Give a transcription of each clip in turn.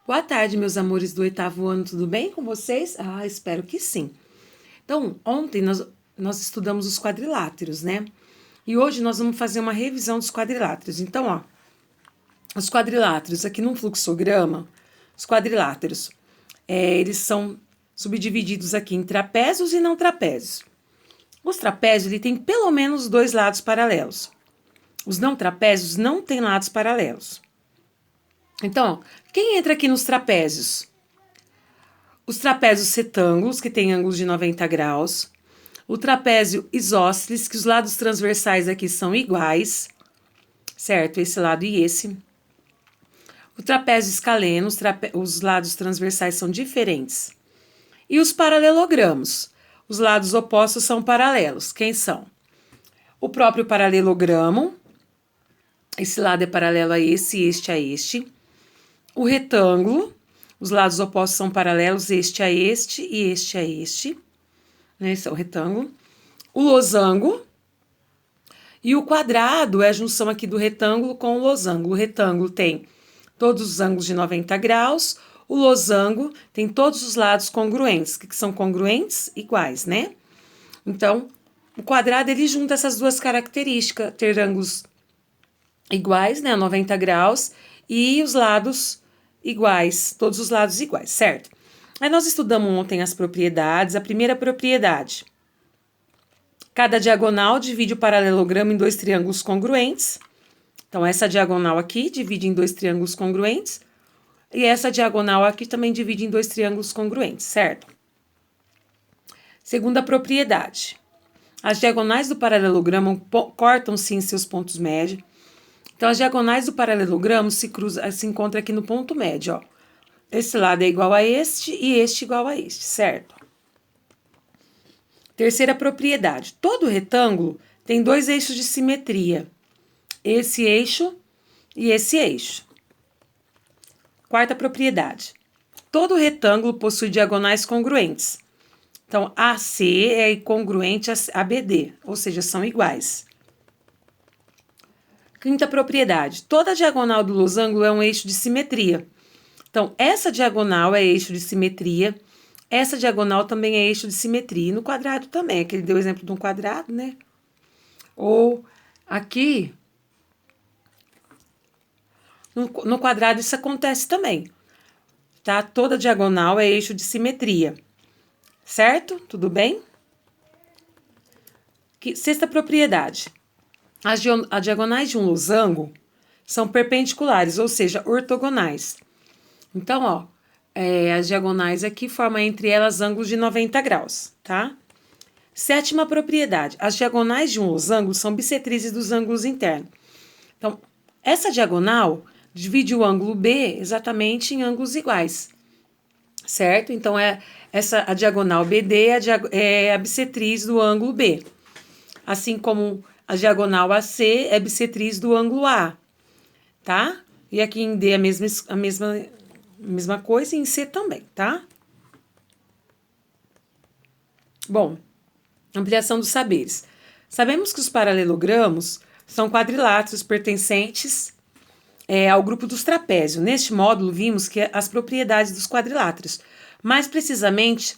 Boa tarde, meus amores do oitavo ano, tudo bem com vocês? Ah, espero que sim. Então, ontem nós estudamos os quadriláteros, né? E hoje nós vamos fazer uma revisão dos quadriláteros. Então, ó, os quadriláteros aqui num fluxograma, os quadriláteros, eles são subdivididos aqui em trapézios e não trapézios. Os trapézios, ele tem pelo menos dois lados paralelos. Os não trapézios não têm lados paralelos. Então, quem entra aqui nos trapézios? Os trapézios retângulos, que têm ângulos de 90 graus. O trapézio isósceles, que os lados transversais aqui são iguais, certo? Esse lado e esse. O trapézio escaleno, os lados transversais são diferentes. E os paralelogramos, os lados opostos são paralelos. Quem são? O próprio paralelogramo, esse lado é paralelo a esse, este a este. O retângulo, os lados opostos são paralelos, este a este e este a este. Né? Esse é o retângulo. O losango. E o quadrado é a junção aqui do retângulo com o losango. O retângulo tem todos os ângulos de 90 graus. O losango tem todos os lados congruentes. O que são congruentes? Iguais, né? Então, o quadrado, ele junta essas duas características. Ter ângulos iguais, né? 90 graus. E os lados iguais. Todos os lados iguais, certo? Aí nós estudamos ontem as propriedades. A primeira propriedade. Cada diagonal divide o paralelogramo em dois triângulos congruentes. Então, essa diagonal aqui divide em dois triângulos congruentes. E essa diagonal aqui também divide em dois triângulos congruentes, certo? Segunda propriedade. As diagonais do paralelogramo cortam-se em seus pontos médios. Então, as diagonais do paralelogramo se encontram aqui no ponto médio, ó. Esse lado é igual a este e este igual a este, certo? Terceira propriedade. Todo retângulo tem dois eixos de simetria. Esse eixo e esse eixo. Quarta propriedade. Todo retângulo possui diagonais congruentes. Então, AC é congruente a BD, ou seja, são iguais. Quinta propriedade. Toda diagonal do losango é um eixo de simetria. Então, essa diagonal é eixo de simetria. Essa diagonal também é eixo de simetria. E no quadrado também. Aqui ele deu o exemplo de um quadrado, né? Ou aqui, no quadrado isso acontece também. Tá? Toda diagonal é eixo de simetria. Certo? Tudo bem? Sexta propriedade. As diagonais de um losango são perpendiculares, ou seja, ortogonais. Então, ó, as diagonais aqui formam entre elas ângulos de 90 graus, tá? Sétima propriedade. As diagonais de um losango são bissetrizes dos ângulos internos. Então, essa diagonal divide o ângulo B exatamente em ângulos iguais, certo? Então, a diagonal BD é a bissetriz do ângulo B. Assim como a diagonal AC é bissetriz do ângulo A, tá? E aqui em D a mesma coisa e em C também, tá? Bom, ampliação dos saberes. Sabemos que os paralelogramos são quadriláteros pertencentes ao grupo dos trapézios. Neste módulo, vimos que as propriedades dos quadriláteros, mais precisamente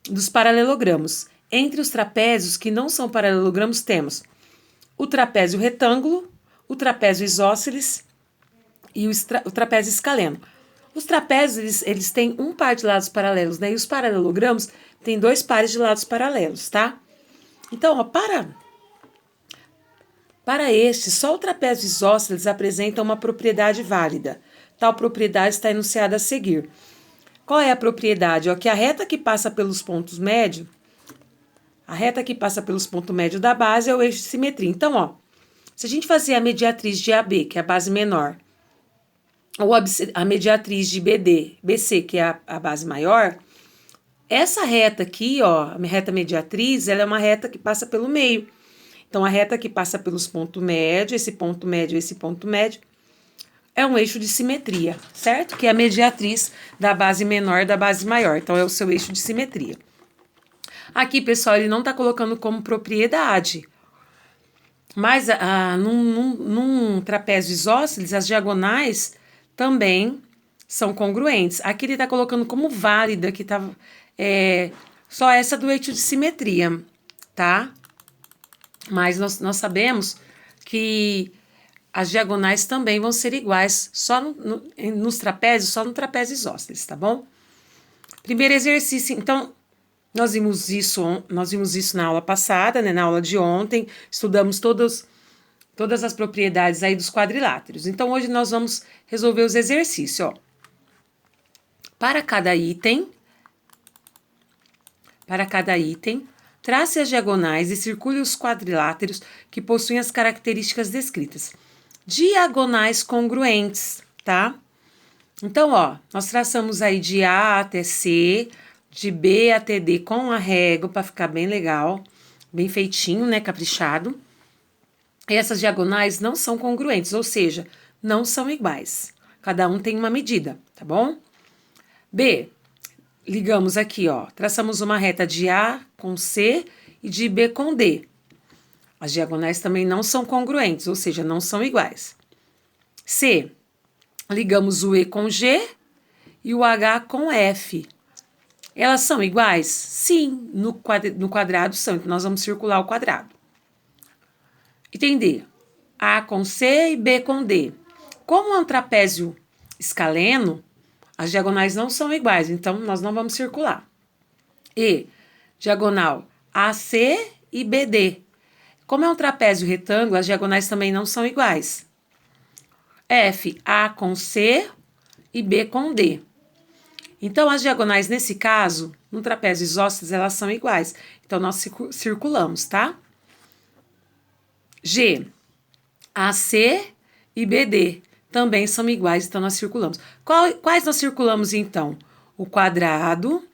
dos paralelogramos. Entre os trapézios que não são paralelogramos, temos o trapézio retângulo, o trapézio isósceles e o trapézio escaleno. Os trapézios, eles têm um par de lados paralelos, né? E os paralelogramos têm dois pares de lados paralelos, tá? Então, ó, para este, só o trapézio isósceles apresenta uma propriedade válida. Tal propriedade está enunciada a seguir. Qual é a propriedade? Ó, que a reta que passa pelos pontos médios, da base é o eixo de simetria. Então, ó, se a gente fazer a mediatriz de AB, que é a base menor, ou a mediatriz de BC, que é a base maior, essa reta aqui, ó, a reta mediatriz, ela é uma reta que passa pelo meio. Então, a reta que passa pelos pontos médios, esse ponto médio, é um eixo de simetria, certo? Que é a mediatriz da base menor da base maior. Então, é o seu eixo de simetria. Aqui, pessoal, ele não está colocando como propriedade. Mas num trapézio isósceles, as diagonais também são congruentes. Aqui ele está colocando como válida, que tá só essa do eixo de simetria, tá? Mas nós sabemos que as diagonais também vão ser iguais só nos trapézios, só no trapézio isósceles, tá bom? Primeiro exercício, então, nós vimos isso na aula passada, né, na aula de ontem, estudamos todas as propriedades aí dos quadriláteros. Então, hoje nós vamos resolver os exercícios, ó. Para cada item, trace as diagonais e circule os quadriláteros que possuem as características descritas. Diagonais congruentes, tá? Então, ó, nós traçamos aí de A até C, de B até D com a régua para ficar bem legal, bem feitinho, né, caprichado. E essas diagonais não são congruentes, ou seja, não são iguais. Cada um tem uma medida, tá bom? B, ligamos aqui, ó, traçamos uma reta de A com C e de B com D. As diagonais também não são congruentes, ou seja, não são iguais. C, ligamos o E com G e o H com F. Elas são iguais? Sim, no quadrado são, então nós vamos circular o quadrado. Item D, A com C e B com D. Como é um trapézio escaleno, as diagonais não são iguais, então nós não vamos circular. E, diagonal AC e BD. Como é um trapézio retângulo, as diagonais também não são iguais. F, A com C e B com D. Então, as diagonais, nesse caso, no trapézio isósceles, elas são iguais. Então, nós circulamos, tá? G, AC e BD também são iguais, então nós circulamos. Quais nós circulamos, então? O quadrado,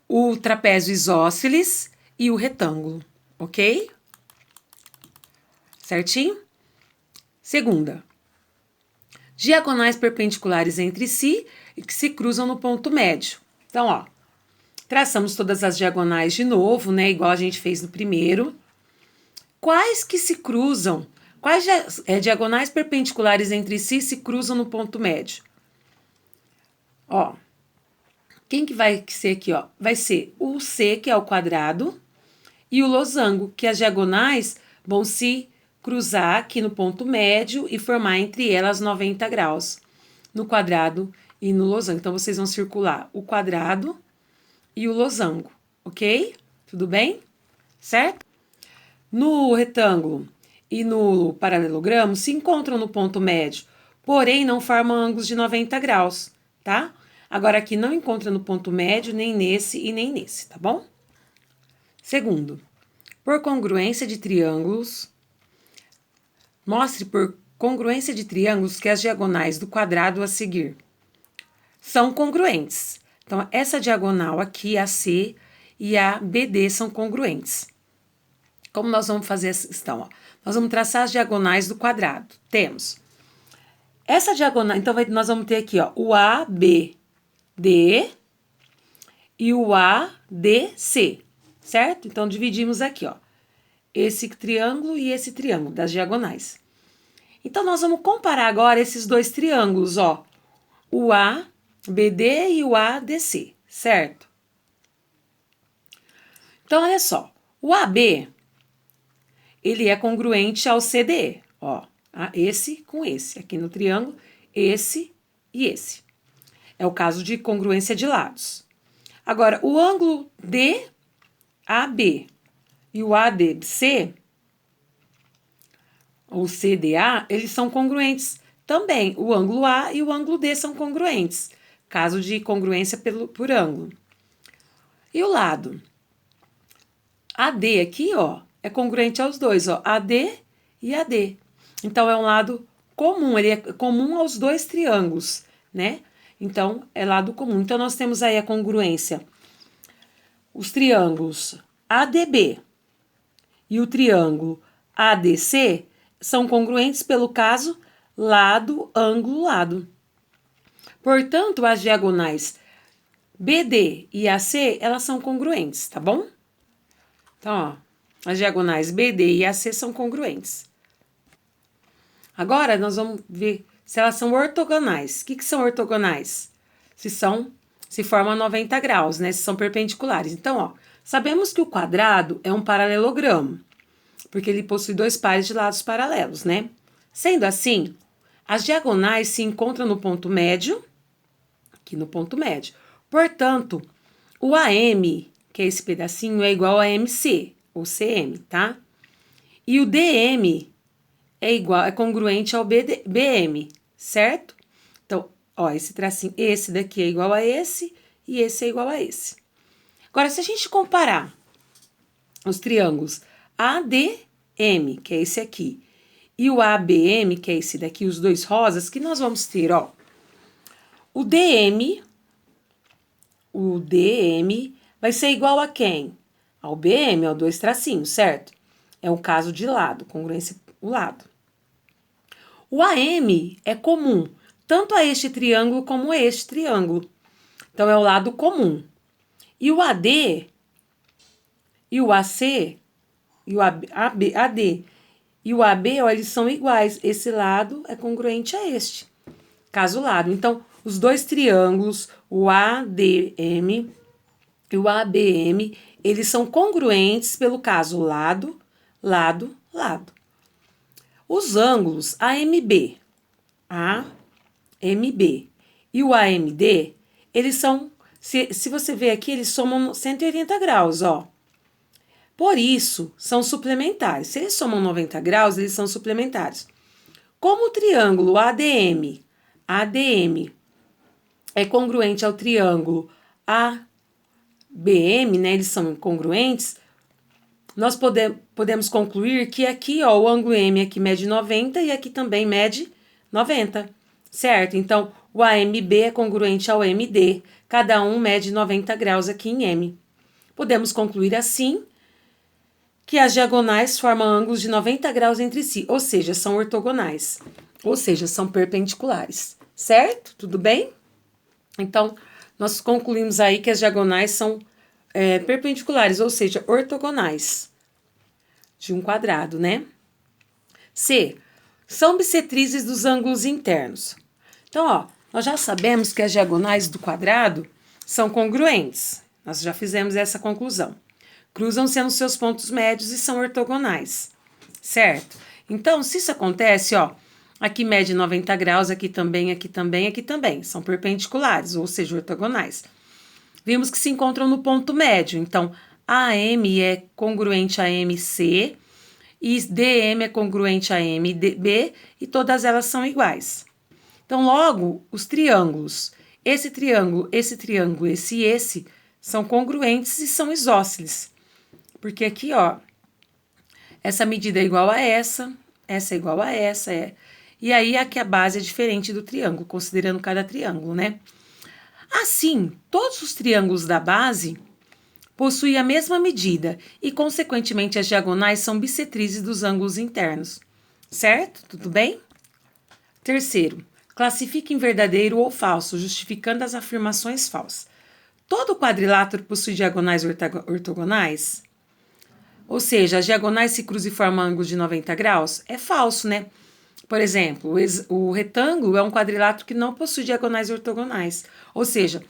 o trapézio isósceles e o retângulo, ok? Certinho? Segunda. Diagonais perpendiculares entre si e que se cruzam no ponto médio. Então, ó, traçamos todas as diagonais de novo, né? Igual a gente fez no primeiro. Quais que se cruzam? Quais diagonais perpendiculares entre si se cruzam no ponto médio? Ó, quem que vai ser aqui, ó? Vai ser o C, que é o quadrado, e o losango, que as diagonais vão se cruzar aqui no ponto médio e formar entre elas 90 graus, no quadrado e no losango. Então, vocês vão circular o quadrado e o losango, ok? Tudo bem? Certo? No retângulo e no paralelogramo se encontram no ponto médio, porém não formam ângulos de 90 graus, tá? Agora aqui não encontra no ponto médio, nem nesse e nem nesse, tá bom? Segundo, por congruência de triângulos, mostre por congruência de triângulos que as diagonais do quadrado a seguir são congruentes. Então, essa diagonal aqui, a C e a BD, são congruentes. Como nós vamos fazer essa questão? Ó? Nós vamos traçar as diagonais do quadrado. Temos essa diagonal, então nós vamos ter aqui, ó, o ABD e o ADC, certo? Então, dividimos aqui, ó, esse triângulo e esse triângulo das diagonais. Então, nós vamos comparar agora esses dois triângulos, ó, o ABD e o ADC, certo? Então, olha só, o AB, ele é congruente ao CDE, ó, esse com esse, aqui no triângulo, esse e esse. É o caso de congruência de lados. Agora, o ângulo DAB e o ADC, ou CDA, eles são congruentes também. O ângulo A e o ângulo D são congruentes, caso de congruência por ângulo. E o lado AD aqui, ó, é congruente aos dois, ó, AD e AD. Então, é um lado comum, ele é comum aos dois triângulos, né? Então, é lado comum. Então, nós temos aí a congruência. Os triângulos ADB e o triângulo ADC são congruentes pelo caso lado, ângulo, lado. Portanto, as diagonais BD e AC, elas são congruentes, tá bom? Então, ó, as diagonais BD e AC são congruentes. Agora, nós vamos ver se elas são ortogonais. O que são ortogonais? Se formam 90 graus, né? Se são perpendiculares. Então, ó, sabemos que o quadrado é um paralelogramo, porque ele possui dois pares de lados paralelos, né? Sendo assim, as diagonais se encontram no ponto médio, aqui no ponto médio. Portanto, o AM, que é esse pedacinho, é igual a MC, ou CM, tá? E o DM é congruente ao BM, certo? Então, ó, esse tracinho, esse daqui é igual a esse e esse é igual a esse. Agora, se a gente comparar os triângulos ADM, que é esse aqui, e o ABM, que é esse daqui, os dois rosas, que nós vamos ter, ó, o DM vai ser igual a quem? Ao BM, ao dois tracinhos, certo? É um caso de lado, congruência o lado. O AM é comum, tanto a este triângulo como a este triângulo. Então, é o lado comum. E o AD, e o AC, e o AD e o AB, ó, eles são iguais. Esse lado é congruente a este. Caso lado. Então, os dois triângulos, o ADM e o ABM, eles são congruentes pelo caso lado, lado, lado. Os ângulos AMB e o AMD, eles são, se você ver aqui, eles somam 180 graus, ó. Por isso, são suplementares. Se eles somam 90 graus, eles são suplementares. Como o triângulo ADM é congruente ao triângulo ABM, né? Eles são congruentes. Nós podemos concluir que aqui, ó, o ângulo M aqui mede 90 e aqui também mede 90, certo? Então, o AMB é congruente ao MD. Cada um mede 90 graus aqui em M. Podemos concluir assim que as diagonais formam ângulos de 90 graus entre si, ou seja, são ortogonais, ou seja, são perpendiculares, certo? Tudo bem? Então, nós concluímos aí que as diagonais são perpendiculares, ou seja, ortogonais de um quadrado, né? C. São bissetrizes dos ângulos internos. Então, ó, nós já sabemos que as diagonais do quadrado são congruentes. Nós já fizemos essa conclusão. Cruzam-se nos seus pontos médios e são ortogonais, certo? Então, se isso acontece, ó, aqui mede 90 graus, aqui também, aqui também, aqui também. São perpendiculares, ou seja, ortogonais. Vimos que se encontram no ponto médio. Então, AM é congruente a MC e DM é congruente a MB e todas elas são iguais. Então, logo, os triângulos, esse triângulo, esse triângulo, esse e esse, são congruentes e são isósceles. Porque aqui, ó, essa medida é igual a essa é igual a essa, E aí, aqui a base é diferente do triângulo, considerando cada triângulo, né? Assim, todos os triângulos da base possuem a mesma medida e, consequentemente, as diagonais são bissetrizes dos ângulos internos. Certo? Tudo bem? Terceiro, classifique em verdadeiro ou falso, justificando as afirmações falsas. Todo quadrilátero possui diagonais ortogonais? Ou seja, as diagonais se cruzam e formam ângulos de 90 graus? É falso, né? Por exemplo, o retângulo é um quadrilátero que não possui diagonais ortogonais. Ou seja,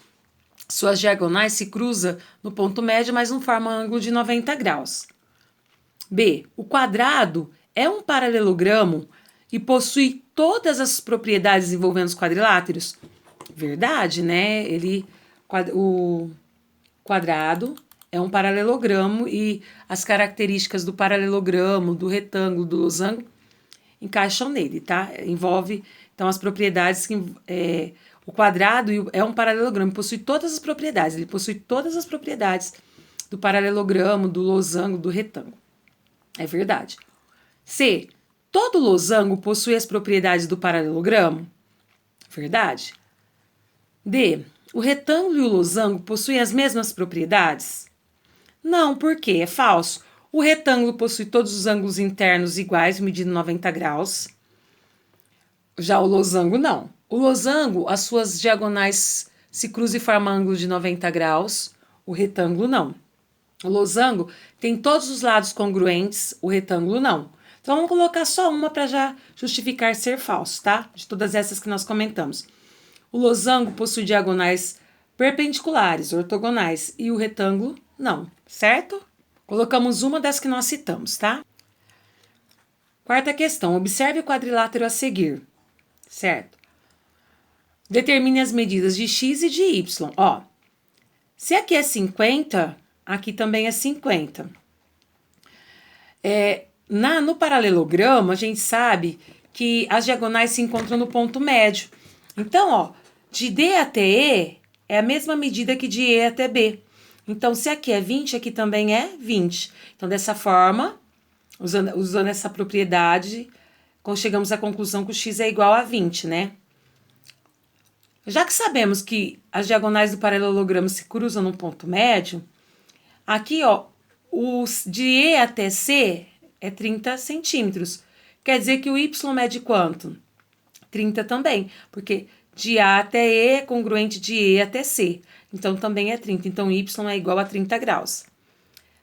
suas diagonais se cruzam no ponto médio, mas não formam ângulo de 90 graus. B. O quadrado é um paralelogramo e possui todas as propriedades envolvendo os quadriláteros? Verdade, né? O quadrado é um paralelogramo e as características do paralelogramo, do retângulo, do losango encaixam nele, tá? Envolve, então, as propriedades que... o quadrado é um paralelogramo, possui todas as propriedades. Ele possui todas as propriedades do paralelogramo, do losango, do retângulo. É verdade. C. Todo losango possui as propriedades do paralelogramo? Verdade. D. O retângulo e o losango possuem as mesmas propriedades? Não, porque é falso. O retângulo possui todos os ângulos internos iguais, medindo 90 graus. Já o losango, não. O losango, as suas diagonais se cruzam e formam ângulos de 90 graus. O retângulo, não. O losango tem todos os lados congruentes, o retângulo, não. Então, vamos colocar só uma para já justificar ser falso, tá? De todas essas que nós comentamos. O losango possui diagonais perpendiculares, ortogonais, e o retângulo não, certo? Colocamos uma das que nós citamos, tá? Quarta questão. Observe o quadrilátero a seguir, certo? Determine as medidas de x e de y. Ó, se aqui é 50, aqui também é 50. No paralelogramo, a gente sabe que as diagonais se encontram no ponto médio. Então, ó, de D até E é a mesma medida que de E até B. Então, se aqui é 20, aqui também é 20. Então, dessa forma, usando essa propriedade, chegamos à conclusão que o x é igual a 20, né? Já que sabemos que as diagonais do paralelogramo se cruzam no ponto médio, aqui, ó, de E até C é 30 centímetros. Quer dizer que o y mede quanto? 30 também, porque de A até E é congruente de E até C. Então, também é 30. Então, y é igual a 30 graus.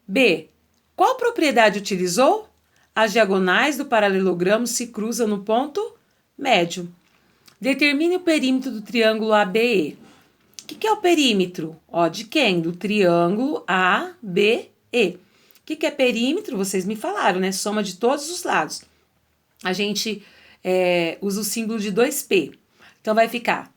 B. Qual propriedade utilizou? As diagonais do paralelogramo se cruzam no ponto médio. Determine o perímetro do triângulo ABE. O que é o perímetro? Ó, de quem? Do triângulo ABE. O que é perímetro? Vocês me falaram, né? Soma de todos os lados. A gente usa o símbolo de 2P. Então, vai ficar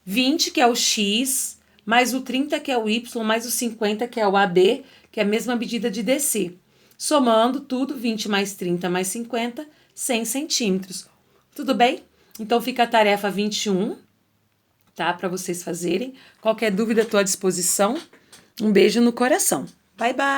20, que é o X, mais o 30, que é o Y, mais o 50, que é o AB, que é a mesma medida de DC. Somando tudo, 20 mais 30 mais 50, 100 centímetros. Tudo bem? Então, fica a tarefa 21, tá? Para vocês fazerem. Qualquer dúvida, estou à disposição. Um beijo no coração. Bye, bye!